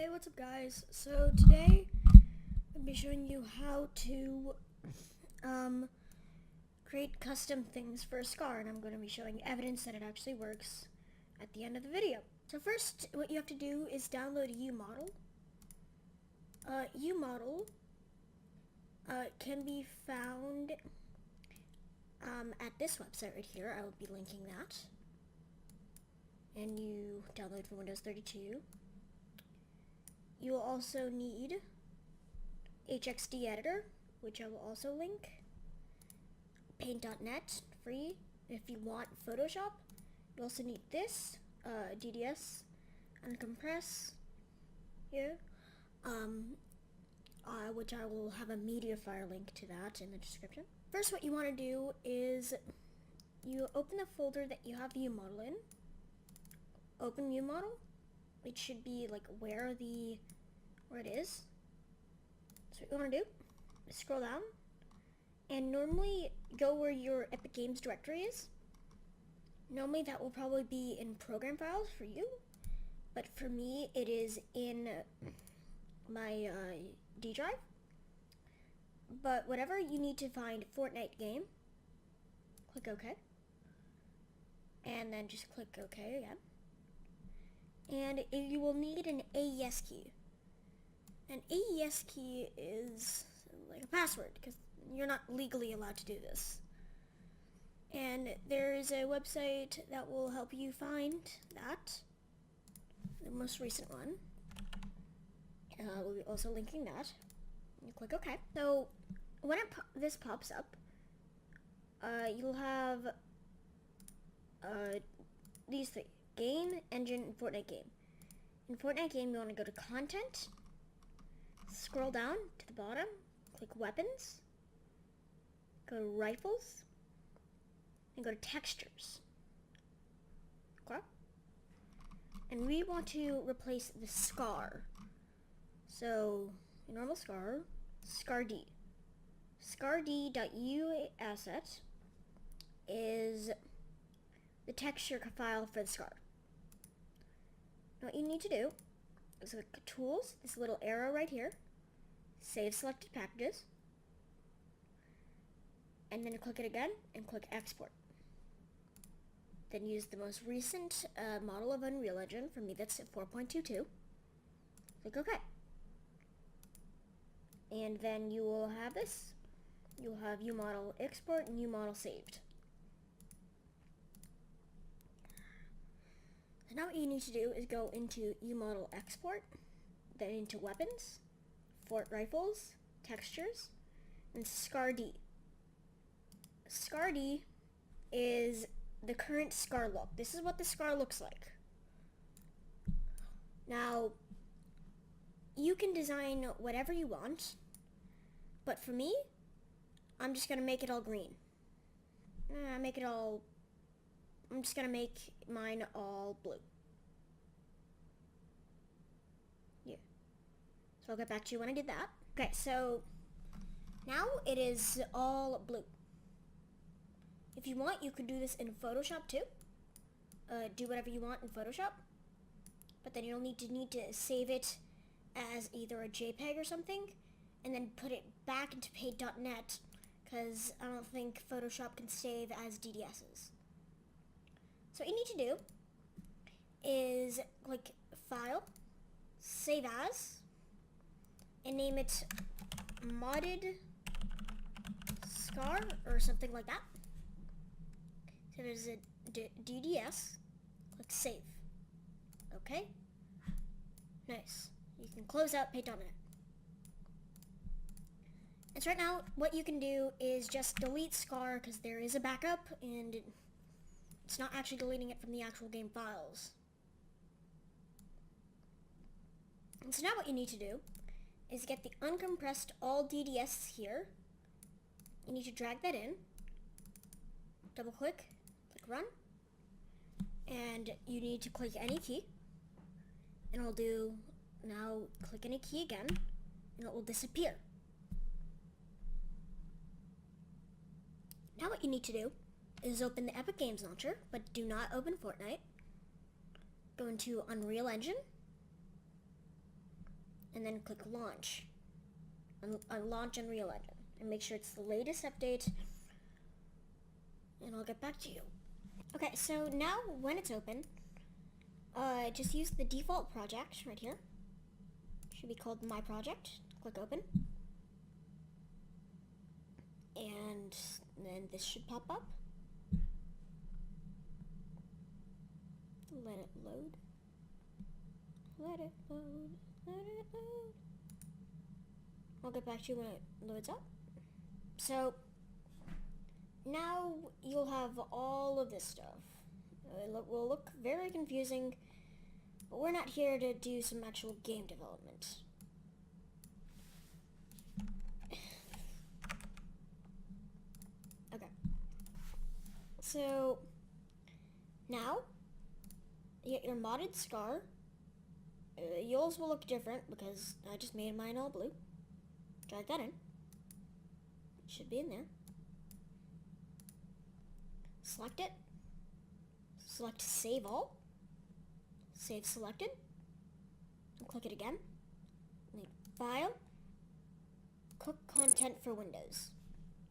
Hey, what's up guys? So today I'll be showing you how to create custom things for a SCAR, and I'm going to be showing evidence that it actually works at the end of the video. So first, what you have to do is download UModel. UModel can be found at this website right here. I will be linking that. And you download for Windows 32. You will also need HXD editor, which I will also link. Paint.net, free. If you want Photoshop, you also need this, DDS, uncompress, here, which I will have a Mediafire link to that in the description. First, what you want to do is you open the folder that you have UModel in. Open UModel. It should be like where it is. So what you want to do is scroll down and normally go where your Epic Games directory is. Normally that will probably be in program files for you, but for me it is in my D drive. But whatever, you need to find Fortnite game, click OK, and then just click OK again. And you will need an AES key. An AES key is like a password, because you're not legally allowed to do this. And there is a website that will help you find that, the most recent one. We'll be also linking that. You click OK. So when this pops up, you'll have these three: game, engine, and Fortnite game. In Fortnite game, you want to go to content, scroll down to the bottom, click weapons, go to rifles, and go to textures. Okay? And we want to replace the SCAR. So, normal SCAR, SCAR-D. SCAR-D.ua asset is the texture file for the SCAR. Now what you need to do is click Tools, this little arrow right here, Save Selected Packages, and then click it again and click Export. Then use the most recent model of Unreal Engine. For me that's 4.22. Click OK. And then you will have this. You'll have UModel export and UModel saved. So now what you need to do is go into UModel export, then into weapons, Fort rifles, textures, and SCAR-D. SCAR-D is the current SCAR look. This is what the SCAR looks like. Now, you can design whatever you want, but for me, I'm just gonna make it all green. I'm just gonna make mine all blue. Yeah. So I'll get back to you when I did that. Okay, so now it is all blue. If you want, you could do this in Photoshop too. Do whatever you want in Photoshop, but then you'll need to save it as either a JPEG or something, and then put it back into Paint.net, because I don't think Photoshop can save as DDSs. So what you need to do is click File, Save As, and name it Modded SCAR or something like that. So there's a DDS, click Save. Okay? Nice. You can close out Paint.net. And so right now, what you can do is just delete SCAR, because there is a backup, and it's not actually deleting it from the actual game files. And so now what you need to do is get the uncompressed all DDS here. You need to drag that in, double click, click run, and you need to click any key, and it'll do, now click any key again, and it will disappear. Now what you need to do is open the Epic Games Launcher, but do not open Fortnite. Go into Unreal Engine, and then click launch. Launch Unreal Engine. And make sure it's the latest update. And I'll get back to you. Okay, so now when it's open, just use the default project right here. Should be called My Project. Click open. And then this should pop up. Let it load. Let it load. Let it load. I'll get back to you when it loads up. So now you'll have all of this stuff. It will look very confusing, but we're not here to do some actual game development. Okay. So now you get your modded Scar. Yours will look different because I just made mine all blue. Drag that in. It should be in there. Select it. Select Save All. Save Selected. And click it again. Make File. Cook Content for Windows.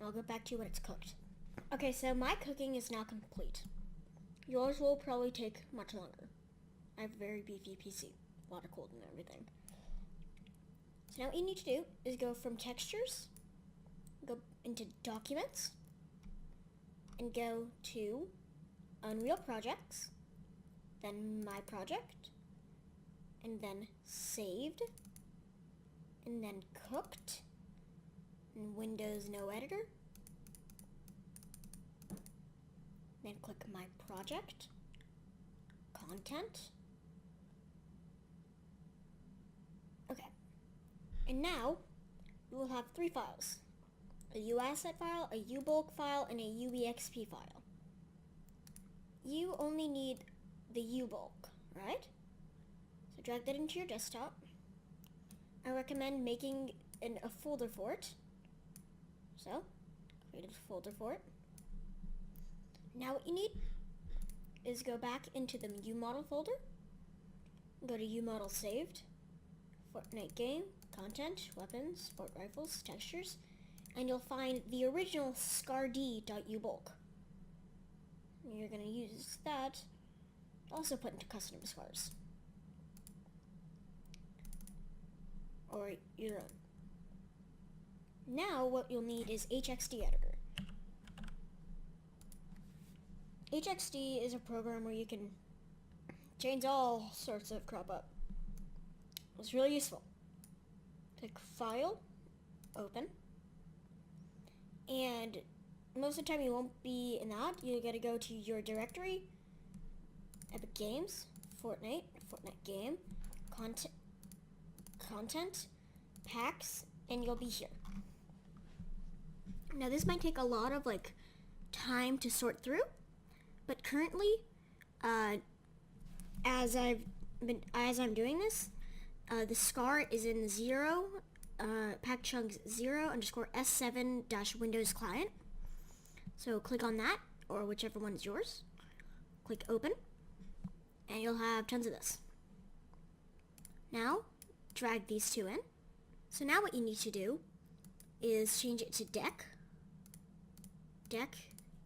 I'll get back to you when it's cooked. Okay, so my cooking is now complete. Yours will probably take much longer. I have a very beefy PC. A lot of code and everything. So now what you need to do is go from Textures, go into Documents, and go to Unreal Projects, then My Project, and then Saved, and then Cooked, and Windows No Editor, then click My Project, Content. Okay, and now we will have 3 files. A UAsset file, a UBulk file, and a UEXP file. You only need the UBulk, right? So drag that into your desktop. I recommend making a folder for it. So, create a folder for it. Now what you need is go back into the UModel folder, go to UModel Saved, Fortnite Game, Content, Weapons, Sport Rifles, Textures, and you'll find the original scard.ubulk. You're going to use that to also put into custom scars. Or your own. Now what you'll need is HXD editor. HXD is a program where you can change all sorts of crop up. It's really useful. Click File, Open. And most of the time you won't be in that. You gotta go to your directory, Epic Games, Fortnite Game, Content, Packs, and you'll be here. Now this might take a lot of time to sort through, but currently, as I'm doing this, the scar is in 0. Pack chunks 0_S7-Windows client. So click on that, or whichever one is yours. Click open, and you'll have tons of this. Now, drag these 2 in. So now what you need to do is change it to deck,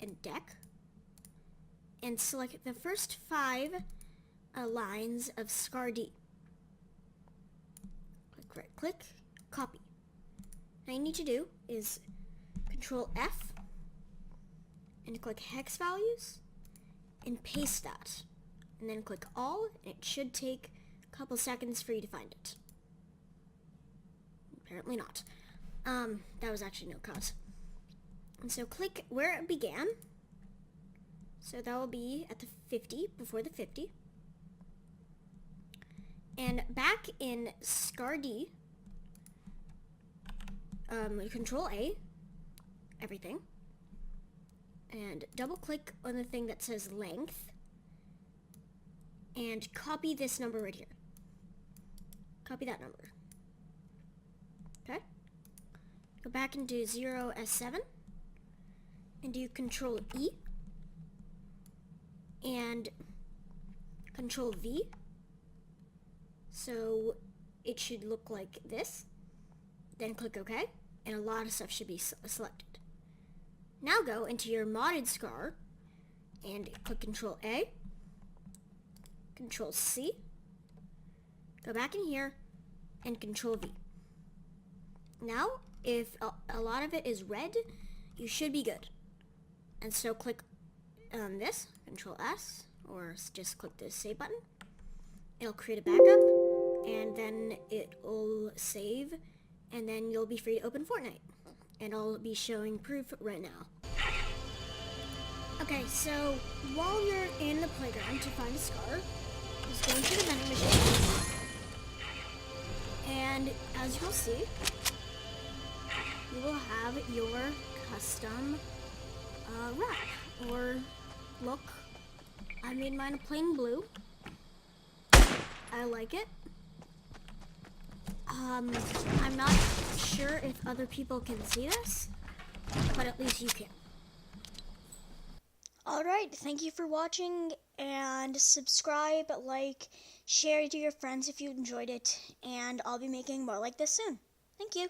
and deck, and select the first 5 lines of SCAR-D. Click, copy. Now you need to do is Control F and click hex values and paste that. And then click all, and it should take a couple seconds for you to find it. Apparently not. That was actually no cause. And so click where it began. So that will be at the 50, before the 50. And back in SCAR-D, Control A, everything, and double click on the thing that says length, and copy this number right here. Copy that number. Okay? Go back into 0S7, and do Control E, and Control V. So it should look like this. Then click OK, and a lot of stuff should be selected. Now go into your modded scar and click Control A, Control C, go back in here, and Control V. Now, if a lot of it is red, you should be good. And so click this, Control S, or just click the save button. It'll create a backup, and then it'll save, and then you'll be free to open Fortnite. And I'll be showing proof right now. Okay, so while you're in the playground to find a scar, just go into the vending machine. And as you'll see, you will have your custom wrap or look. I made mine a plain blue. I like it. I'm not sure if other people can see this, but at least you can. Alright, thank you for watching, and subscribe, like, share to your friends if you enjoyed it, and I'll be making more like this soon. Thank you.